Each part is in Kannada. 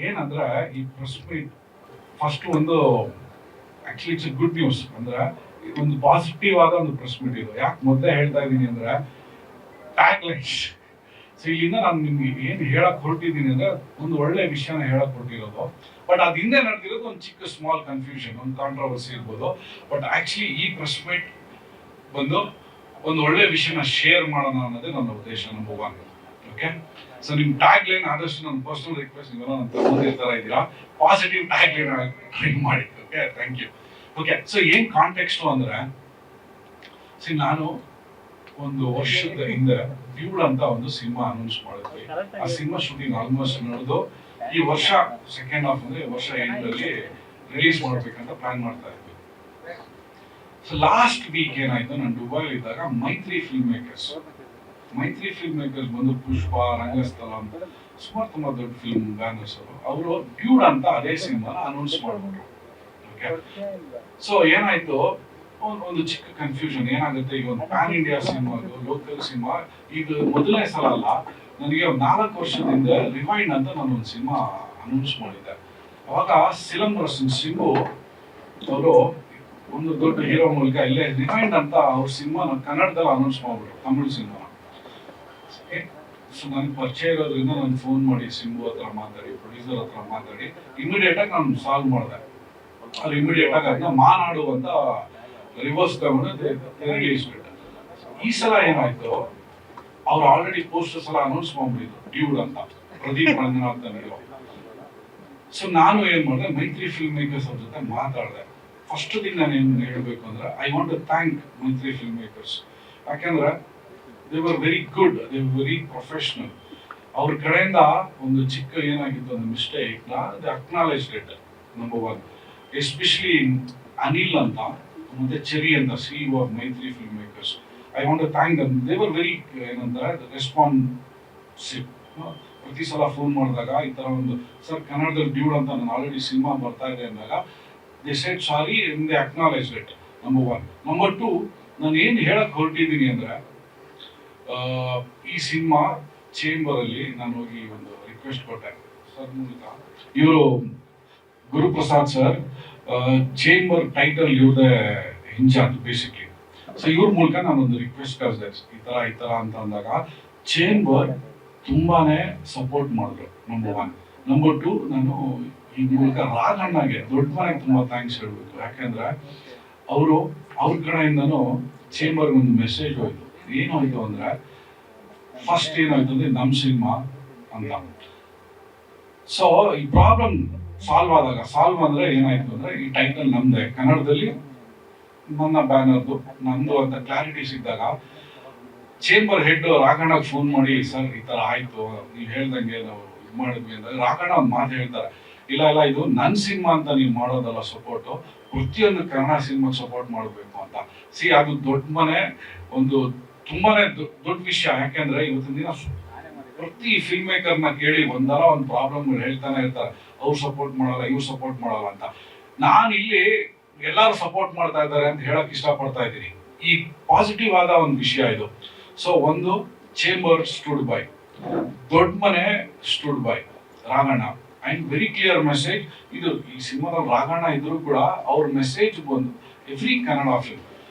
ಏನಂದ್ರೆ ಈ ಪ್ರೆಸ್ ಮೀಟ್ ಫಸ್ಟ್ ಒಂದು ಆಕ್ಚುಲಿ ಇಟ್ಸ್ ಗುಡ್ ನ್ಯೂಸ್. ಅಂದ್ರೆ ಒಂದು ಪಾಸಿಟಿವ್ ಆದ ಒಂದು ಪ್ರೆಸ್ ಮೀಟ್ ಇದು. ಯಾಕೆ ಮೊದಲೇ ಹೇಳ್ತಾ ಇದ್ದೀನಿ ಅಂದ್ರೆ ಟ್ಯಾಗ್ ಲೈನ್ಸ್. ಸೊ ಇಲ್ಲಿಂದ ನಾನು ನಿಮ್ಗೆ ಏನು ಹೇಳಕ್ ಹೊರಟಿದ್ದೀನಿ ಅಂದ್ರೆ ಒಂದು ಒಳ್ಳೆ ವಿಷಯನ ಹೇಳಕ್ ಹೊರಟಿರೋದು. ಬಟ್ ಅದ್ ಹಿಂದೆ ನಡೆದಿರೋದು ಒಂದು ಚಿಕ್ಕ ಸ್ಮಾಲ್ ಕನ್ಫ್ಯೂಷನ್, ಒಂದು ಕಾಂಟ್ರವರ್ಸಿ ಇರ್ಬೋದು. ಬಟ್ ಆಕ್ಚುಲಿ ಈ ಪ್ರೆಸ್ ಮೀಟ್ ಬಂದು ಒಂದು ಒಳ್ಳೆ ವಿಷಯನ ಶೇರ್ ಮಾಡೋಣ ಅನ್ನೋದೇ ನನ್ನ ಉದ್ದೇಶ, ನಂಬರ್ ಒನ್. ಓಕೆ, ಸೊ ನಿಮ್ ಟ್ಯಾಗ್ ಲೈನ್ ಆದಷ್ಟು ನನ್ನ ಪರ್ಸನಲ್ ರಿಕ್ವೆಸ್ಟ್, ನೀವೆಲ್ಲ ನನ್ನ ತಗೊಂಡಿರ್ತಾರ ಇದ್ದೀರಾ, ಪಾಸಿಟಿವ್ ಟ್ಯಾಗ್ ಲೈನ್ ಟ್ರೈ ಮಾಡಿ. Okay, thank you. Okay, so ಏನ್ ಕಾಂಟೆಕ್ಸ್ಟ್ ಅಂದ್ರೆ, ನಾನು ಒಂದು ವರ್ಷದ ಹಿಂದೆ ಡ್ಯೂಡ್ ಅಂತ ಒಂದು ಸಿನಿಮಾ ಅನೌನ್ಸ್ ಮಾಡಿದ್ವಿ. ಆ ಸಿನಿಮಾ ಶೂಟಿಂಗ್ ಆಲ್ಮೋಸ್ಟ್ ನಡೆದು ಈ ವರ್ಷ ಸೆಕೆಂಡ್ ಹಾಫ್ ಅಂದ್ರೆ ವರ್ಷ ಎಂಟಲ್ಲಿ ರಿಲೀಸ್ ಮಾಡ್ಬೇಕಂತ ಪ್ಲಾನ್ ಮಾಡ್ತಾ ಇದ್ವಿ. ಸೊ ಲಾಸ್ಟ್ ವೀಕ್ ಏನಾಯ್ತು, ನಾನು ದುಬೈಲಿ ಇದ್ದಾಗ ಮೈತ್ರಿ ಫಿಲ್ಮ್ ಮೇಕರ್ಸ್ ಬಂದು ಪುಷ್ಪ, ರಂಗಸ್ಥಳ ಅಂತ ಸುಮಾರು ತುಂಬಾ ದೊಡ್ಡ ಫಿಲ್ಮ್ ಬ್ಯಾನರ್ಸ್ ಅವರು ಡ್ಯೂಡ್ ಅಂತ ಅದೇ ಸಿನಿಮಾನ ಅನೌನ್ಸ್ ಮಾಡ್ಬಿಟ್ರು. ಓಕೆ, ಸೊ ಏನಾಯ್ತು, ಒಂದು ಚಿಕ್ಕ ಕನ್ಫ್ಯೂಷನ್ ಏನಾಗುತ್ತೆ. ಈಗ ಒಂದು PAN India cinema, local cinema, ಈಗ ಮೊದಲನೇ ಸಲ ಅಲ್ಲ, ನನಗೆ ಒಂದು 4 ವರ್ಷದಿಂದ ರಿವೈಂಡ್ ಅಂತ ನಾನು ಒಂದು ಸಿನಿಮಾ ಅನೌನ್ಸ್ ಮಾಡಿದ್ದೆ. ಅವಾಗ ಸಿಲಂಬರಸನ್ ಸಿಂಗು ಅವರು ಒಂದು ದೊಡ್ಡ ಹೀರೋ ಮೂಲಕ ಇಲ್ಲೇ ರಿವೈಂಡ್ ಅಂತ ಅವ್ರ ಸಿನಿಮಾನ ಕನ್ನಡದಲ್ಲಿ ಅನೌನ್ಸ್ ಮಾಡ್ಬಿಟ್ರು, ತಮಿಳು ಸಿನಿಮಾ. ಸೊ ನನಗೆ ಪರಿಚಯ ಇರೋದ್ರಿಂದ ನಾನು ಫೋನ್ ಮಾಡಿ ಸಿಂಬು ಹತ್ರ ಮಾತಾಡಿ, ಪ್ರೊಡ್ಯೂಸರ್ ಹತ್ರ ಮಾತಾಡಿ ಇಮಿಡಿಯೇಟ್ ಆಗಿ ನಾನು ಸಾಲ್ವ್ ಮಾಡಿದೆ. ಅವ್ರು ಇಮಿಡಿಯೇಟ್ ಆಗಿ ಅದನ್ನ ಮಾನಾಡು ಅಂತ ರಿವರ್ಸ್ ತಗೊಂಡು ರಿಲೀಸ್ ಬಿಟ್ಟೆ. ಈ ಸಲ ಏನಾಯ್ತು, ಅವ್ರು ಆಲ್ರೆಡಿ ಪೋಸ್ಟರ್ಸ್ ಎಲ್ಲ ಅನೌನ್ಸ್ ಮಾಡ್ಬಿಟ್ಟಿದ್ರು ಡ್ಯೂಡ್ ಅಂತ, ಪ್ರದೀಪ್ ರಂಗನಾಥ್ ಹೀರೋ. ಸೊ ನಾನು ಏನ್ ಮಾಡಿದೆ, ಮೈತ್ರಿ ಫಿಲ್ಮ್ ಮೇಕರ್ಸ್ ಅವ್ರ ಜೊತೆ ಮಾತಾಡಿದೆ. ಫಸ್ಟ್ ಥಿಂಗ್ ನಾನು ಏನ್ ಹೇಳ್ಬೇಕು ಅಂದ್ರೆ, I want to thank Mythri film makers. ಯಾಕಂದ್ರೆ they were very good, they were very professional. ಅವ್ರ ಕಡೆಯಿಂದ ಒಂದು ಚಿಕ್ಕ ಏನಾಗಿತ್ತು ಒಂದು ಮಿಸ್ಟೇಕ್ ನ acknowledge it, number one. Especially Anil ಅಂತ ಮತ್ತೆ ಚೆರಿ ಅಂತ CEO of Mythri film makers, I want to thank them. They were very ಏನಂತಾರೆ ರೆಸ್ಪಾನ್ಸಿವ್. ಪ್ರತಿ ಸಲ ಫೋನ್ ಮಾಡಿದಾಗ ಈ ತರ ಒಂದು ಸರ್ ಕನ್ನಡದಲ್ಲಿ ಡ್ಯೂಡ್ ಅಂತ ನಾನು ಆಲ್ರೆಡಿ ಸಿನಿಮಾ ಬರ್ತಾ ಇದೆ ಅಂದಾಗ they said sorry and they acknowledge it, number one. Number two, ನಾನು ಏನು ಹೇಳಕ್ ಹೊರಟಿದ್ದೀನಿ ಅಂದ್ರೆ, ಈ ಸಿನಿಮಾ ಚೇಂಬರ್ ಅಲ್ಲಿ ನಾನು ಹೋಗಿ ಒಂದು ರಿಕ್ವೆಸ್ಟ್ ಕೊಟ್ಟೆ ಸರ್ ಮೂಲಕ. ಇವರು ಗುರುಪ್ರಸಾದ್ ಸರ್ ಚೇಂಬರ್ ಟೈಟಲ್ ಇವ್ರದೇ ಇನ್ಚಾರ್ಜ್ ಬೇಸಿಕ್ಲಿ. ಸೊ ಇವ್ರ ಮೂಲಕ ನಾನು ಒಂದು ರಿಕ್ವೆಸ್ಟ್ ಕಳಿಸಿದೆ, ಈ ತರ ಅಂತ ಅಂದಾಗ ಚೇಂಬರ್ ತುಂಬಾನೇ ಸಪೋರ್ಟ್ ಮಾಡಿದ್ರು, ನಂಬರ್ ಒನ್. ನಂಬರ್ ಟು, ನಾನು ಈ ಮೂಲಕ ರಾಘಣ್ಣಗೆ ದೊಡ್ಡ ಮನೆಗೆ ತುಂಬಾ ಥ್ಯಾಂಕ್ಸ್ ಹೇಳ್ಬೇಕು. ಯಾಕಂದ್ರೆ ಅವರು ಅವ್ರ ಕಡೆಯಿಂದನೂ ಚೇಂಬರ್ ಒಂದು ಮೆಸೇಜ್ ಹೋಯ್ತು. ಏನಾಯ್ತು ಅಂದ್ರೆ, ಫಸ್ಟ್ ಏನಾಯ್ತು ಅಂದ್ರೆ ನಮ್ ಸಿನಿಮಾ ಅಂತ. ಸೊ ಈ ಪ್ರಾಬ್ಲಮ್ ಸಾಲ್ವ್ ಅಂದ್ರೆ ಏನಾಯ್ತು ಅಂದ್ರೆ, ಈ ಟೈಟಲ್ ನಮ್ದೆ, ಕನ್ನಡದಲ್ಲಿ ನನ್ನ ಬ್ಯಾನರ್ದು ನಂದು ಅಂತ ಕ್ಲಾರಿಟಿ ಸಿಕ್ಕಿದಾಗ ಚೇಂಬರ್ ಹೆಡ್ ರಾಘಣ್ಣ ಫೋನ್ ಮಾಡಿ, ಸರ್ ಈ ತರ ಆಯ್ತು, ನೀವು ಹೇಳ್ದಂಗೆ ನಾವು ಇದು ಮಾಡಿದ್ವಿ ಅಂದಾಗ ರಾಘಣ್ಣ ಒಂದು ಮಾತು ಹೇಳ್ತಾರೆ, ಇಲ್ಲ ಇಲ್ಲ ಇದು ನನ್ನ ಸಿನಿಮಾ ಅಂತ ನೀವು ಮಾಡೋದಲ್ಲ ಸಪೋರ್ಟು, ಪ್ರತಿಯೊಂದು ಕನ್ನಡ ಸಿನಿಮಾಗೆ ಸಪೋರ್ಟ್ ಮಾಡಬೇಕು ಅಂತ. ಅದು ದೊಡ್ಡ ಮನೆ, ಒಂದು ತುಂಬಾನೇ ದೊಡ್ಡ ವಿಷಯ. ಯಾಕೆಂದ್ರೆ ಇವತ್ತಿನ ದಿನ ಪ್ರತಿ ಫಿಲ್ಮ್ ಮೇಕರ್ನ ಕೇಳಿ ಒಂದಲ್ಲ ಒಂದು ಪ್ರಾಬ್ಲಮ್ ಹೇಳ್ತಾನೆ ಇರ್ತಾರೆ, ಅವ್ರು ಸಪೋರ್ಟ್ ಮಾಡಲ್ಲ, ಇವ್ರು ಸಪೋರ್ಟ್ ಮಾಡಲ್ಲ ಅಂತ. ನಾನು ಇಲ್ಲಿ ಎಲ್ಲರೂ ಸಪೋರ್ಟ್ ಮಾಡ್ತಾ ಇದ್ದಾರೆ ಅಂತ ಹೇಳಕ್ ಇಷ್ಟಪಡ್ತಾ ಇದ್ದೀನಿ. ಈ ಪಾಸಿಟಿವ್ ಆದ ಒಂದು ವಿಷಯ ಇದು. ಸೊ ಒಂದು, ಚೇಂಬರ್ ಸ್ಟುಡ್ ಬೈ, ದೊಡ್ಡ ಮನೆ stood by Raghanna. And very clear message ಇದು. ಈ ಸಿನಿಮಾದಲ್ಲಿ ರಾಘಣ್ಣ ಇದ್ರು ಕೂಡ ಅವ್ರ ಮೆಸೇಜ್ ಬಂದು ಎವ್ರಿ ಕನ್ನಡ ಫಿಲ್ಮ್,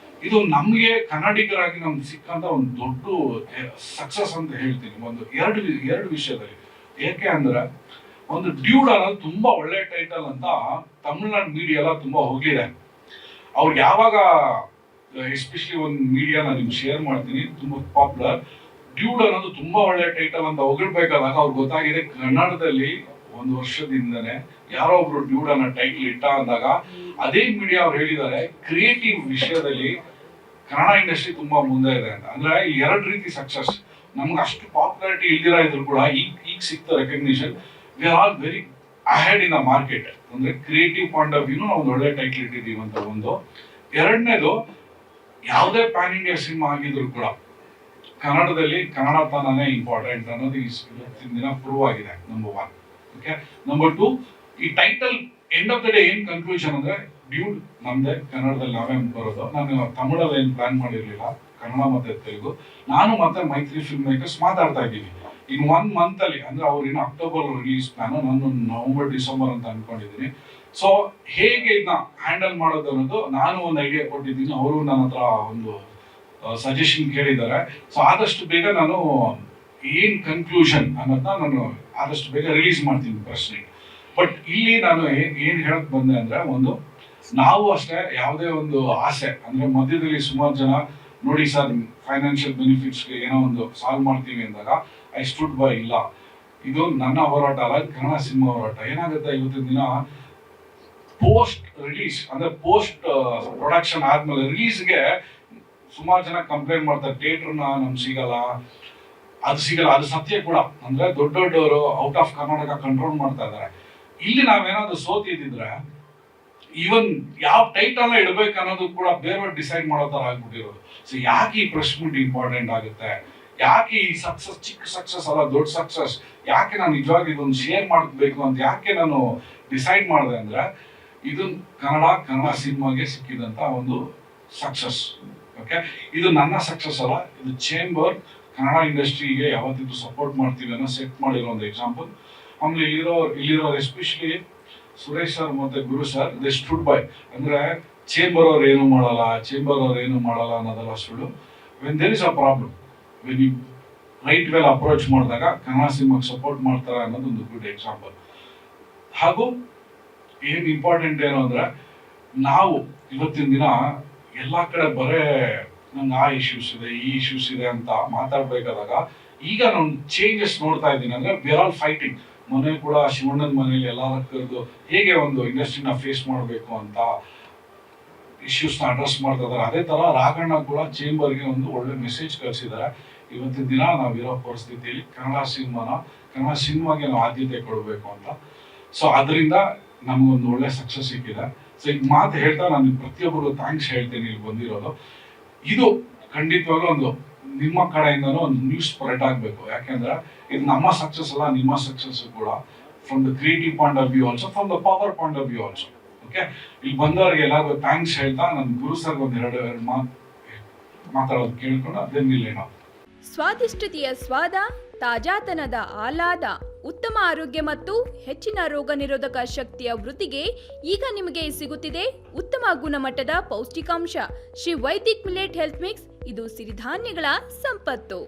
ಇದು ನಮ್ಗೆ ಕನ್ನಡಿಗರಾಗಿ ನಮ್ಗೆ ಸಿಕ್ಕಂತ ಒಂದು ದೊಡ್ಡ ಸಕ್ಸಸ್ ಅಂತ ಹೇಳ್ತೀನಿ. ಒಂದು ಎರಡು ವಿಷಯದಲ್ಲಿ. ಏಕೆ ಅಂದ್ರೆ, ಒಂದು ಡ್ಯೂಡ್ ಅನ್ನೋದು ತುಂಬಾ ಒಳ್ಳೆ ಟೈಟಲ್ ಅಂತ ತಮಿಳ್ನಾಡು ಮೀಡಿಯಾ ಎಲ್ಲ ತುಂಬಾ ಹೋಗಿದೆ. ಅವ್ರಿಗೆ ಯಾವಾಗ ಎಸ್ಪೆಷಲಿ ಒಂದು ಮೀಡಿಯಾ ನಾನು ನಿಮ್ಗೆ ಶೇರ್ ಮಾಡ್ತೀನಿ, ತುಂಬಾ ಪಾಪ್ಯುಲರ್, ಡ್ಯೂಡ್ ಅನ್ನೋದು ತುಂಬಾ ಒಳ್ಳೆ ಟೈಟಲ್ ಅಂತ ಹೊಗಳ್ಬೇಕಾದಾಗ ಅವ್ರಿಗೆ ಗೊತ್ತಾಗಿದೆ ಕನ್ನಡದಲ್ಲಿ ಒಂದು ವರ್ಷದಿಂದನೇ ಯಾರೋ ಒಬ್ರು ಡ್ಯೂಡ್ ಅನ್ನೋ ಟೈಟಲ್ ಇಟ್ಟ ಅಂದಾಗ ಅದೇ ಮೀಡಿಯಾ ಅವ್ರು ಹೇಳಿದ್ದಾರೆ, ಕ್ರಿಯೇಟಿವ್ ವಿಷಯದಲ್ಲಿ ಕನ್ನಡ ಇಂಡಸ್ಟ್ರಿ ತುಂಬಾ ಮುಂದೆ ಇದೆ ಅಂತ. ಅಂದ್ರೆ ಎರಡು ರೀತಿ ಸಕ್ಸಸ್. ನಮ್ಗೆ ಅಷ್ಟು ಪಾಪ್ಯುಲಾರಿಟಿ ಇಲ್ದಿರ ಇದ್ರು ಕೂಡ ಈಗ ಸಿಕ್ತ recognition, we are all very ahead in the market. ಅಂದ್ರೆ ಕ್ರಿಯೇಟಿವ್ ಪಾಯಿಂಟ್ ಆಫ್ ವ್ಯೂ ನಾವು ಒಂದು ಒಳ್ಳೆ ಟೈಟಲ್ ಇಟ್ಟಿದ್ದೀವಿ ಅಂತ ಒಂದು. ಎರಡನೇದು, ಯಾವುದೇ ಪ್ಯಾನ್ ಇಂಡಿಯಾ ಸಿನಿಮಾ ಆಗಿದ್ರು ಕೂಡ ಕನ್ನಡದಲ್ಲಿ ಕನ್ನಡ ತಾನೇ ಇಂಪಾರ್ಟೆಂಟ್ ಅನ್ನೋದು ಇವತ್ತಿನ ದಿನ ಪ್ರೂವ್ ಆಗಿದೆ, number one. Okay, number two, ಈ title end of the day ಏನ್ ಕನ್ಕ್ಲೂಷನ್ ಅಂದ್ರೆ, ಡ್ಯೂಡ್ ನಮ್ದೆ, ಕನ್ನಡದಲ್ಲಿ ನಾವೇ ಬರೋದು. ನಾನು ತಮಿಳಲ್ಲಿ ಏನು ಪ್ಲಾನ್ ಮಾಡಿರ್ಲಿಲ್ಲ, ಕನ್ನಡ ಮತ್ತೆ ತೆಲುಗು. ನಾನು ಮತ್ತೆ ಮೈತ್ರಿ ಫಿಲ್ಮ್ ಮೇಕರ್ಸ್ ಮಾತಾಡ್ತಾ ಇದ್ದೀವಿ ಇನ್ 1 month ಅಲ್ಲಿ, ಅಂದ್ರೆ ಅವ್ರು ಇನ್ನು ಅಕ್ಟೋಬರ್ ರಿಲೀಸ್ ಪ್ಲಾನ್, ನಾನು ನವೆಂಬರ್ ಡಿಸೆಂಬರ್ ಅಂತ ಅನ್ಕೊಂಡಿದ್ದೀನಿ. ಸೊ ಹೇಗೆ ಇದನ್ನ ಹ್ಯಾಂಡಲ್ ಮಾಡೋದು ಅನ್ನೋದು ನಾನು ಒಂದು ಐಡಿಯಾ ಕೊಟ್ಟಿದ್ದೀನಿ, ಅವರು ನನ್ನ ಹತ್ರ ಒಂದು ಸಜೆಷನ್ ಕೇಳಿದ್ದಾರೆ. ಸೊ ಆದಷ್ಟು ಬೇಗ ನಾನು ಏನ್ ಕನ್ಕ್ಲೂಷನ್ ಅನ್ನೋದನ್ನ ನಾನು ಆದಷ್ಟು ಬೇಗ ರಿಲೀಸ್ ಮಾಡ್ತೀನಿ ಪ್ರಶ್ನೆ. ಬಟ್ ಇಲ್ಲಿ ನಾನು ಏನ್ ಹೇಳಕ್ ಬಂದೆ ಅಂದ್ರೆ, ಒಂದು ನಾವು ಅಷ್ಟೇ ಯಾವುದೇ ಒಂದು ಆಸೆ ಅಂದ್ರೆ ಮಧ್ಯದಲ್ಲಿ ಸುಮಾರು ಜನ ನೋಡಿ ಸರ್ ಫೈನಾನ್ಷಿಯಲ್ ಬೆನಿಫಿಟ್ಸ್ಗೆ ಏನೋ ಒಂದು ಸಾಲ್ವ್ ಮಾಡ್ತೀವಿ ಅಂದಾಗ ಐ ಸ್ಟುಡ್ ಬೈ. ಇಲ್ಲ, ಇದು ನನ್ನ ಹೋರಾಟ ಅಲ್ಲ, ಕನ್ನಡ ಸಿನಿಮಾ ಹೋರಾಟ. ಏನಾಗುತ್ತೆ ಇವತ್ತಿನ ದಿನ ಪೋಸ್ಟ್ ರಿಲೀಸ್ ಅಂದ್ರೆ ಪೋಸ್ಟ್ ಪ್ರೊಡಕ್ಷನ್ ಆದ್ಮೇಲೆ ರಿಲೀಸ್ಗೆ ಸುಮಾರು ಜನ ಕಂಪ್ಲೇಂಟ್ ಮಾಡ್ತಾರೆ, ಥಿಯೇಟರ್ನ ನಮ್ಗೆ ಸಿಗಲ್ಲ, ಅದು ಸಿಗಲ್ಲ. ಅದು ಸತ್ಯ ಕೂಡ. ಅಂದ್ರೆ ದೊಡ್ಡ ದೊಡ್ಡವರು ಔಟ್ ಆಫ್ ಕರ್ನಾಟಕ ಕಂಟ್ರೋಲ್ ಮಾಡ್ತಾ ಇದ್ದಾರೆ. ಇಲ್ಲಿ ನಾವೇನಾದ್ರು ಸೋತಿದ್ರೆ ಈವನ್ ಯಾವ ಟೈಟಲ್ ಇಡಬೇಕು ಅನ್ನೋದು ಕೂಡ ಬೇರೆಯವ್ರು ಡಿಸೈಡ್ ಮಾಡೋ ತರ ಆಗ್ಬಿಟ್ಟಿರೋದು. ಸೊ ಯಾಕೆ ಈ ಪ್ರೆಸ್ ಮೀಟ್ ಇಂಪಾರ್ಟೆಂಟ್ ಆಗುತ್ತೆ, ಯಾಕೆ ಈ ಸಕ್ಸಸ್, ಚಿಕ್ಕ ಸಕ್ಸಸ್ ಅಲ್ಲ ದೊಡ್ಡ ಸಕ್ಸಸ್, ಯಾಕೆ ನಾನು ನಿಜವಾಗಿ ಇದೊಂದು ಶೇರ್ ಮಾಡಬೇಕು ಅಂತ ಯಾಕೆ ನಾನು ಡಿಸೈಡ್ ಮಾಡಿದೆ ಅಂದ್ರೆ, ಇದು ಕನ್ನಡ ಸಿನಿಮಾಗೆ ಸಿಕ್ಕಿದಂತ ಒಂದು ಸಕ್ಸಸ್. ಓಕೆ, ಇದು ನನ್ನ ಸಕ್ಸಸ್ ಅಲ್ಲ, ಇದು ಚೇಂಬರ್ ಕನ್ನಡ ಇಂಡಸ್ಟ್ರಿಗೆ ಯಾವತ್ತಿದ್ದು ಸಪೋರ್ಟ್ ಮಾಡ್ತೀವಿ ಅನ್ನೋ ಸೆಟ್ ಮಾಡಿರೋ ಒಂದು ಎಕ್ಸಾಂಪಲ್. ಆಮೇಲೆ ಇಲ್ಲಿರೋ ಎಸ್ಪೆಷಲಿ ಸುರೇಶ್ ಸರ್ ಮತ್ತೆ Guru sir, they stood by. ಅಂದ್ರೆ ಚೇಂಬರ್ ಅವ್ರು ಏನು ಮಾಡಲ್ಲ ಅನ್ನೋದಲ್ಲ ಸುಳ್ಳು. When there is a problem, when you right well approach ಮಾಡಿದಾಗ ಕನ್ನಡ ಸಿನಿಮಾಗೆ ಸಪೋರ್ಟ್ ಮಾಡ್ತಾರೆ ಅನ್ನೋದು ಒಂದು ಗುಡ್ ಎಕ್ಸಾಂಪಲ್. ಹಾಗೂ ಏನ್ ಇಂಪಾರ್ಟೆಂಟ್ ಏನು ಅಂದ್ರೆ, ನಾವು ಇವತ್ತಿನ ದಿನ ಎಲ್ಲಾ ಕಡೆ ಬರೇ ನಂಗೆ ಆ ಇಶ್ಯೂಸ್ ಇದೆ, ಈ ಇಶ್ಯೂಸ್ ಇದೆ ಅಂತ ಮಾತಾಡ್ಬೇಕಾದಾಗ, ಈಗ ನಾನು ಚೇಂಜಸ್ ನೋಡ್ತಾ ಇದ್ದೀನಿ. ಅಂದ್ರೆ ವಿ ಆರ್ ಆಲ್ ಫೈಟಿಂಗ್. ಮೊನ್ನೆ ಕೂಡ ಶಿವಣ್ಣನ ಮನೆಯಲ್ಲಿ ಎಲ್ಲಾರ ಕರೆದು ಹೇಗೆ ಒಂದು ಇಂಡಸ್ಟ್ರಿನ ಫೇಸ್ ಮಾಡಬೇಕು ಅಂತ ಇಶ್ಯೂಸ್ನ ಅಡ್ರೆಸ್ ಮಾಡ್ತಾ ಇದ್ದಾರೆ. ಅದೇ ತರ ರಾಘಣ್ಣ ಕೂಡ ಚೇಂಬರ್ಗೆ ಒಂದು ಒಳ್ಳೆ ಮೆಸೇಜ್ ಕಳಿಸಿದ್ದಾರೆ. ಇವತ್ತಿನ ದಿನ ನಾವಿರೋ ಪರಿಸ್ಥಿತಿಯಲ್ಲಿ ಕನ್ನಡ ಸಿನಿಮಾಗೆ ನಾವು ಆದ್ಯತೆ ಕೊಡಬೇಕು ಅಂತ. ಸೊ ಅದರಿಂದ ನಮಗೊಂದು ಒಳ್ಳೆ ಸಕ್ಸಸ್ ಸಿಕ್ಕಿದೆ. ಸೊ ಈಗ ಮಾತು ಹೇಳ್ತಾ ನಾನು ಪ್ರತಿಯೊಬ್ಬರಿಗೂ ಥ್ಯಾಂಕ್ಸ್ ಹೇಳ್ತೇನೆ ಇಲ್ಲಿ ಬಂದಿರೋದು. ಇದು ಖಂಡಿತವಾಗ್ಲೂ ಒಂದು ನಿಮ್ಮ ಕಡೆಯಿಂದನೂ ಒಂದು ನ್ಯೂಸ್ ಸ್ಪ್ರೆಡ್ ಆಗಬೇಕು. ಯಾಕೆಂದ್ರೆ ಇದು ನಮ್ಮ ಸಕ್ಸಸ್ ಅಲ್ಲ, ನಿಮ್ಮ ಸಕ್ಸಸ್ ಕೂಡ, from the creative point of view also, from the power point of view also. Okay, ಇಲ್ಲಿ ಬಂದವರಿಗೆ ಎಲ್ಲರಿಗೂ ಥ್ಯಾಂಕ್ಸ್ ಹೇಳ್ತಾ ನನ್ನ ಗುರು ಸರ್ ಒಂದು ಎರಡು ಮಾತಾಡೋದು ಕೇಳ್ಕೊಂಡು ಅದೇ ನಿಲ್ಲೇನೋ. ಸ್ವಾದಿಷ್ಟತೆಯ ಸ್ವಾದ, ತಾಜಾತನದ ಆಹ್ಲಾದ, ಉತ್ತಮ ಆರೋಗ್ಯ ಮತ್ತು ಹೆಚ್ಚಿನ ರೋಗ ನಿರೋಧಕ ಶಕ್ತಿಯ ವೃದ್ಧಿಗೆ ಈಗ ನಿಮಗೆ ಸಿಗುತ್ತಿದೆ ಉತ್ತಮ ಗುಣಮಟ್ಟದ ಪೌಷ್ಟಿಕಾಂಶ Shri Vaidik millet health mix. ಇದು ಸಿರಿಧಾನ್ಯಗಳ ಸಂಪತ್ತು.